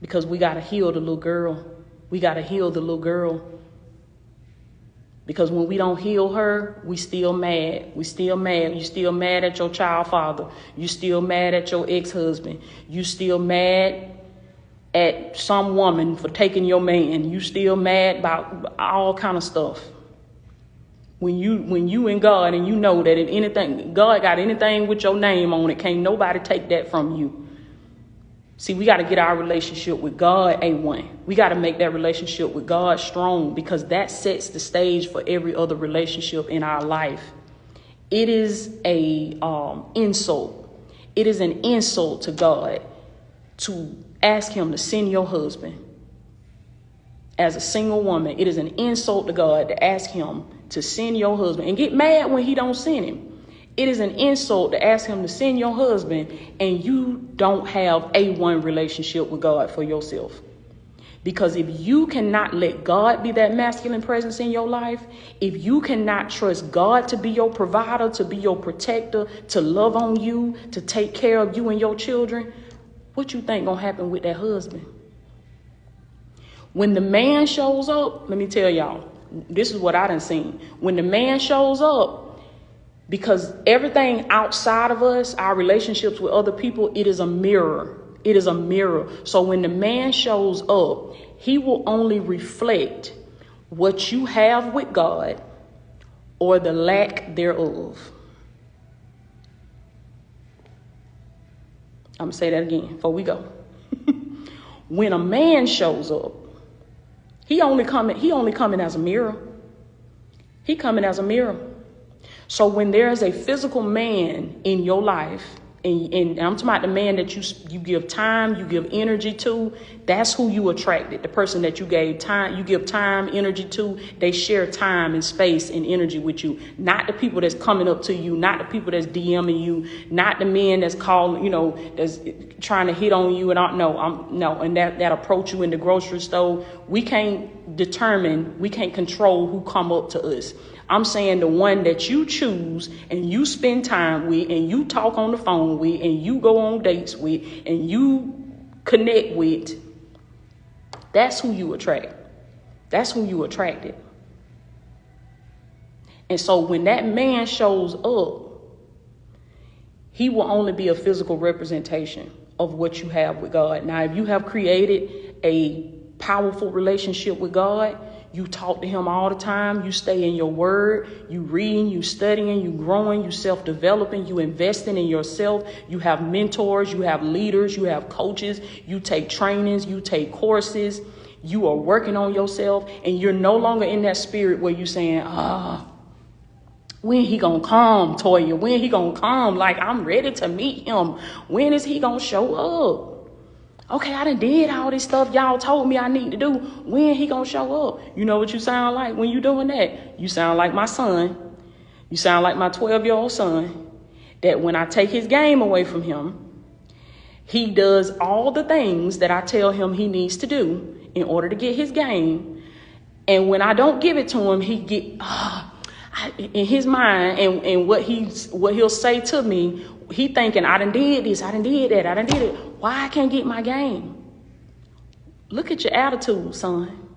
Because we got to heal the little girl. We got to heal the little girl. Because when we don't heal her, we still mad. We still mad. You still mad at your child father. You still mad at your ex-husband. You still mad at some woman for taking your man. You still mad about all kind of stuff. When you in God and you know that if anything, God got anything with your name on it, can't nobody take that from you. See, we got to get our relationship with God A1. We got to make that relationship with God strong, because that sets the stage for every other relationship in our life. It is a insult. It is an insult to God to ask him to send your husband. As a single woman, it is an insult to God to ask him to send your husband and get mad when he don't send him. It is an insult to ask him to send your husband and you don't have A1 relationship with God for yourself. Because if you cannot let God be that masculine presence in your life, if you cannot trust God to be your provider, to be your protector, to love on you, to take care of you and your children, what you think gonna happen with that husband? When the man shows up, let me tell y'all, this is what I done seen. When the man shows up, because everything outside of us, our relationships with other people, it is a mirror. It is a mirror. So when the man shows up, he will only reflect what you have with God or the lack thereof. I'm going to say that again before we go. When a man shows up, he only coming as a mirror. He coming as a mirror. So when there is a physical man in your life, and I'm talking about the man that you give time, you give energy to, that's who you attracted. The person that you give time, energy to, they share time and space and energy with you. Not the people that's coming up to you, not the people that's DMing you, not the men that's calling, that's trying to hit on you and all. No, and that approach you in the grocery store. We can't control who come up to us. I'm saying the one that you choose and you spend time with and you talk on the phone with and you go on dates with and you connect with, that's who you attract. That's who you attracted. And so when that man shows up, he will only be a physical representation of what you have with God. Now, if you have created a powerful relationship with God, you talk to him all the time. You stay in your word. You reading, you studying, you growing, you self-developing, you investing in yourself. You have mentors, you have leaders, you have coaches. You take trainings, you take courses. You are working on yourself, and you're no longer in that spirit where you're saying, when he gonna come, Toya? When he gonna come? Like, I'm ready to meet him. When is he gonna show up? Okay, I done did all this stuff y'all told me I need to do. When he gonna show up? You know what you sound like when you doing that? You sound like my son. You sound like my 12-year-old son. That when I take his game away from him, he does all the things that I tell him he needs to do in order to get his game. And when I don't give it to him, he get in his mind and what he'll say to me. He thinking, I done did this, I done did that, I done did it. Why I can't get my game? Look at your attitude, son.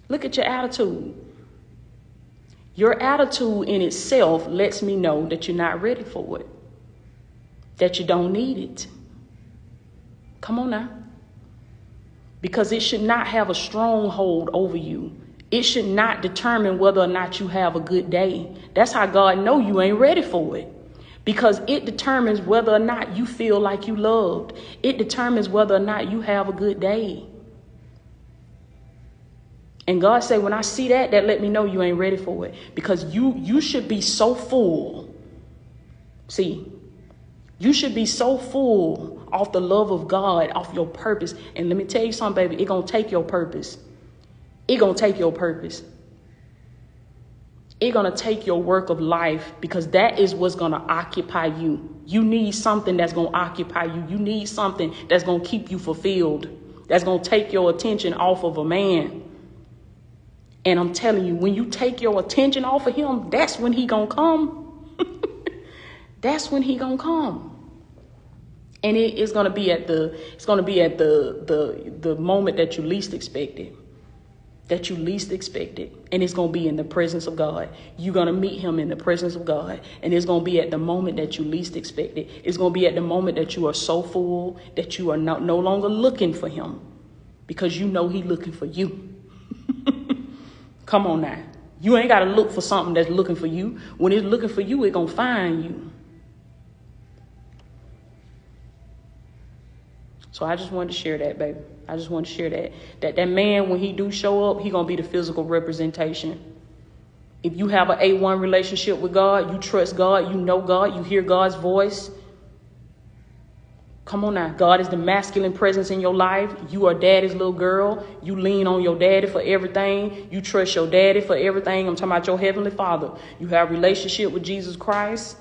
Look at your attitude. Your attitude in itself lets me know that you're not ready for it, that you don't need it. Come on now. Because it should not have a stronghold over you. It should not determine whether or not you have a good day. That's how God know you ain't ready for it. Because it determines whether or not you feel like you loved. It determines whether or not you have a good day. And God say, when I see that let me know you ain't ready for it. Because you should be so full. See, you should be so full off the love of God, off your purpose. And let me tell you something, baby, it gonna take your purpose. It gonna take your purpose. It's going to take your work of life, because that is what's going to occupy you. You need something that's going to occupy you. You need something that's going to keep you fulfilled, that's going to take your attention off of a man. And I'm telling you, when you take your attention off of him, that's when he going to come. That's when he going to come. And it's going to be at the moment that you least expect it. And it's going to be in the presence of God. You're going to meet him in the presence of God. And it's going to be at the moment that you least expect it. It's going to be at the moment that you are so full that you are no longer looking for him, because you know he's looking for you. Come on now. You ain't got to look for something that's looking for you. When it's looking for you, it's going to find you. So I just wanted to share that, baby. I just want to share that man, when he do show up, he going to be the physical representation. If you have an A1 relationship with God, you trust God, you know God, you hear God's voice. Come on now. God is the masculine presence in your life. You are daddy's little girl. You lean on your daddy for everything. You trust your daddy for everything. I'm talking about your heavenly Father. You have a relationship with Jesus Christ.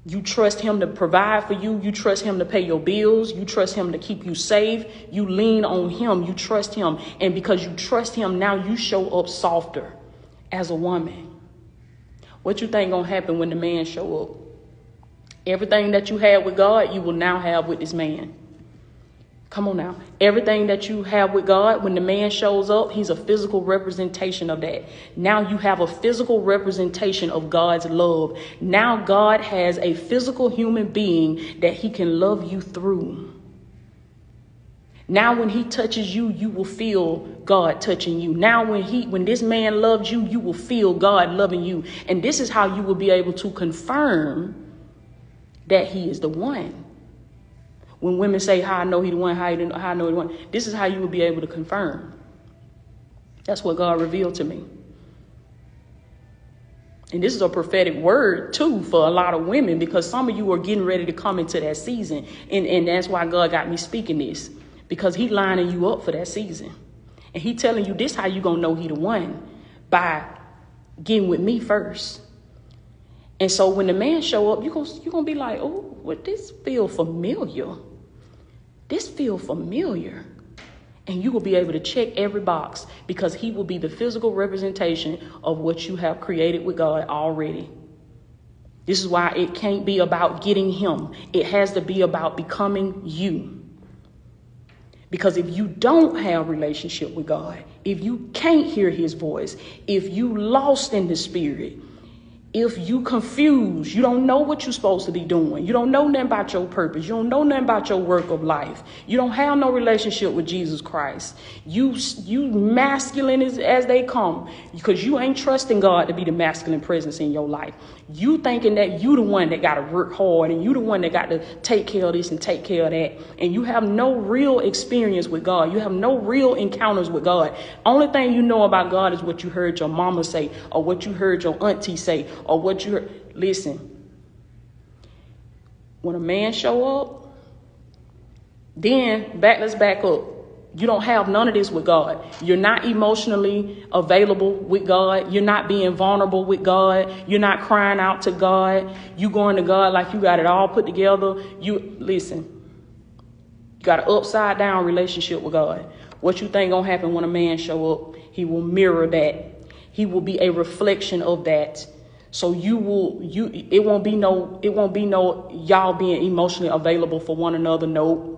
You trust him to provide for you. You trust him to pay your bills. You trust him to keep you safe. You lean on him. You trust him. And because you trust him, now you show up softer as a woman. What you think gonna happen when the man show up? Everything that you had with God, you will now have with this man. Come on now. Everything that you have with God, when the man shows up, he's a physical representation of that. Now you have a physical representation of God's love. Now God has a physical human being that he can love you through. Now when he touches you, you will feel God touching you. Now when this man loves you, you will feel God loving you. And this is how you will be able to confirm that he is the one. When women say, how I know he the one, how I know he the one, this is how you will be able to confirm. That's what God revealed to me. And this is a prophetic word, too, for a lot of women, because some of you are getting ready to come into that season. And that's why God got me speaking this, because he lining you up for that season. And he telling you this how you going to know he the one, by getting with me first. And so when the man show up, you're going to be like, oh, well, this feel familiar. This feel familiar. And you will be able to check every box, because he will be the physical representation of what you have created with God already. This is why it can't be about getting him. It has to be about becoming you. Because if you don't have a relationship with God, if you can't hear his voice, if you lost in the spirit, if you confused, you don't know what you're supposed to be doing. You don't know nothing about your purpose. You don't know nothing about your work of life. You don't have no relationship with Jesus Christ. You masculine as they come, because you ain't trusting God to be the masculine presence in your life. You thinking that you the one that got to work hard, and you the one that got to take care of this and take care of that. And you have no real experience with God. You have no real encounters with God. Only thing you know about God is what you heard your mama say, or what you heard your auntie say, or what you heard. Listen, when a man show up, then let's back up. You don't have none of this with God. You're not emotionally available with God. You're not being vulnerable with God. You're not crying out to God. You going to God like you got it all put together. You got an upside down relationship with God. What you think gonna happen when a man show up? He will mirror that. He will be a reflection of that. So it won't be no y'all being emotionally available for one another. Nope.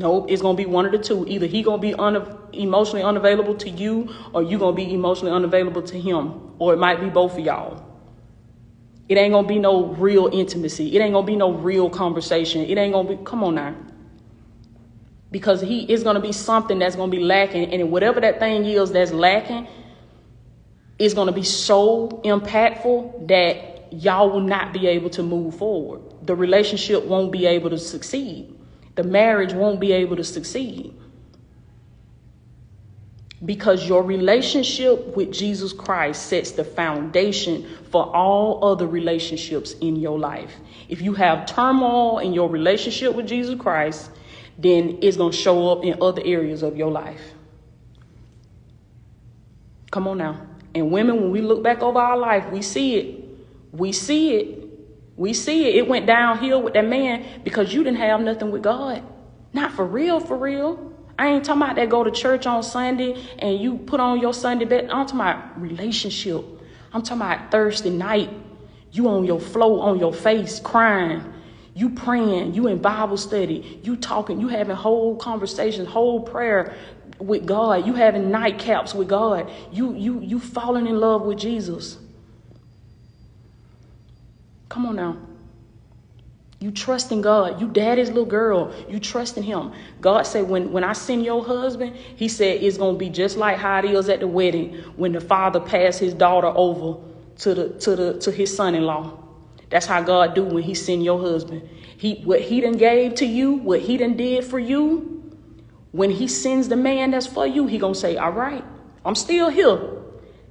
It's going to be one of the two. Either he going to be emotionally unavailable to you, or you going to be emotionally unavailable to him. Or it might be both of y'all. It ain't going to be no real intimacy. It ain't going to be no real conversation. It ain't going to be, come on now. Because it's going to be something that's going to be lacking. And whatever that thing is that's lacking, it's going to be so impactful that y'all will not be able to move forward. The relationship won't be able to succeed. The marriage won't be able to succeed, because your relationship with Jesus Christ sets the foundation for all other relationships in your life. If you have turmoil in your relationship with Jesus Christ, then it's going to show up in other areas of your life. Come on now. And women, when we look back over our life, we see it. It went downhill with that man because you didn't have nothing with God. Not for real. I ain't talking about that go to church on Sunday and you put on your Sunday best. I'm talking about relationship. I'm talking about Thursday night. You on your floor, on your face, crying. You praying, you in Bible study, you talking, you having whole conversations, whole prayer with God. You having nightcaps with God. You falling in love with Jesus. Come on now. You trust in God. You daddy's little girl. You trust in him. God said, when I send your husband, he said it's going to be just like how it is at the wedding when the father passed his daughter over to his son-in-law. That's how God do when he send your husband. What he done gave to you, what he done did for you, when he sends the man that's for you, he gonna say, all right, I'm still here.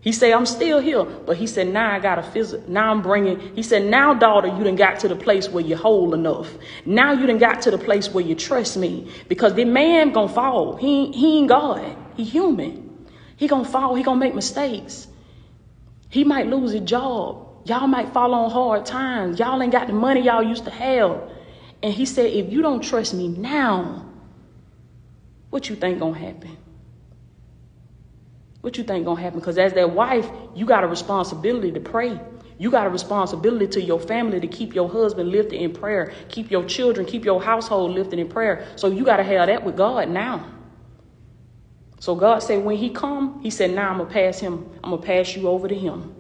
He say, I'm still here. But he said, now I got a now I'm bringing, he said, now daughter, you done got to the place where you're whole enough. Now you done got to the place where you trust me. Because the man gonna fall. He ain't God. He human. He gonna fall. He gonna make mistakes. He might lose his job. Y'all might fall on hard times. Y'all ain't got the money y'all used to have. And he said, if you don't trust me now, what you think gonna happen? What you think gonna happen? Because as that wife, you got a responsibility to pray. You got a responsibility to your family to keep your husband lifted in prayer. Keep your children, keep your household lifted in prayer. So you got to have that with God now. So God said when he come, he said, now I'm going to pass him. I'm going to pass you over to him.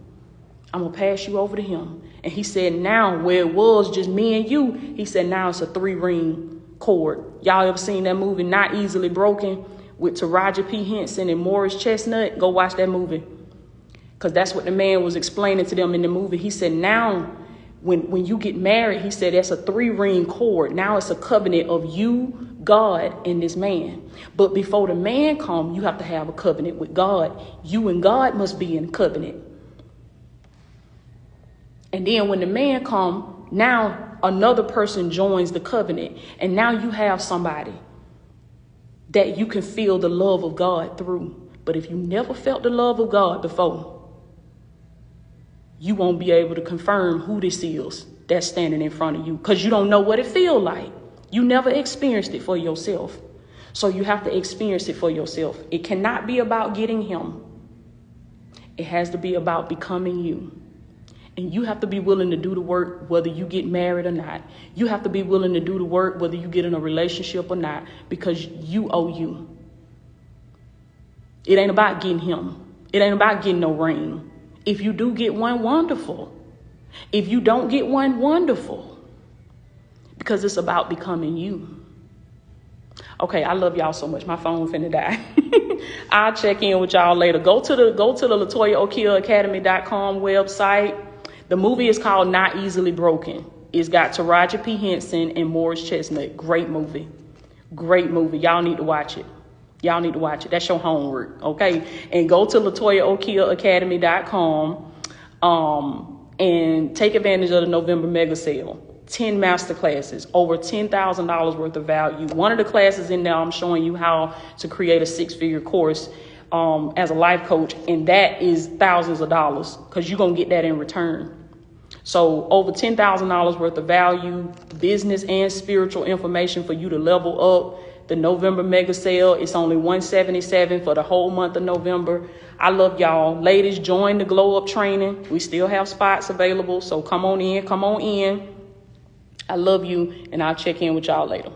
I'm going to pass you over to him. And he said, now where it was just me and you, he said, now it's a 3-ring cord. Y'all ever seen that movie, Not Easily Broken, with Taraji P. Henson and Morris Chestnut? Go watch that movie. Because that's what the man was explaining to them in the movie. He said, now when you get married, he said, that's a 3-ring cord. Now it's a covenant of you, God, and this man. But before the man come, you have to have a covenant with God. You and God must be in covenant. And then when the man come, now another person joins the covenant. And now you have somebody that you can feel the love of God through. But if you never felt the love of God before, you won't be able to confirm who this is that's standing in front of you, because you don't know what it feels like. You never experienced it for yourself. So you have to experience it for yourself. It cannot be about getting him. It has to be about becoming you. And you have to be willing to do the work whether you get married or not. You have to be willing to do the work whether you get in a relationship or not, because you owe you. It ain't about getting him. It ain't about getting no ring. If you do get one, wonderful. If you don't get one, wonderful. Because it's about becoming you. Okay, I love y'all so much. My phone finna die. I'll check in with y'all later. Go to the LatoyaOkillAcademy.com website. The movie is called Not Easily Broken. It's got Taraji P. Henson and Morris Chestnut. Great movie. Great movie. Y'all need to watch it. Y'all need to watch it. That's your homework, okay? And go to LatoyaOkillAcademy.com and take advantage of the November mega sale. 10 masterclasses, over $10,000 worth of value. One of the classes in there, I'm showing you how to create a 6-figure course as a life coach. And that is thousands of dollars, because you're going to get that in return. So over $10,000 worth of value, business and spiritual information for you to level up. The November mega sale, it's only $177 for the whole month of November. I love y'all. Ladies, join the Glow Up training. We still have spots available, so come on in, come on in. I love you, and I'll check in with y'all later.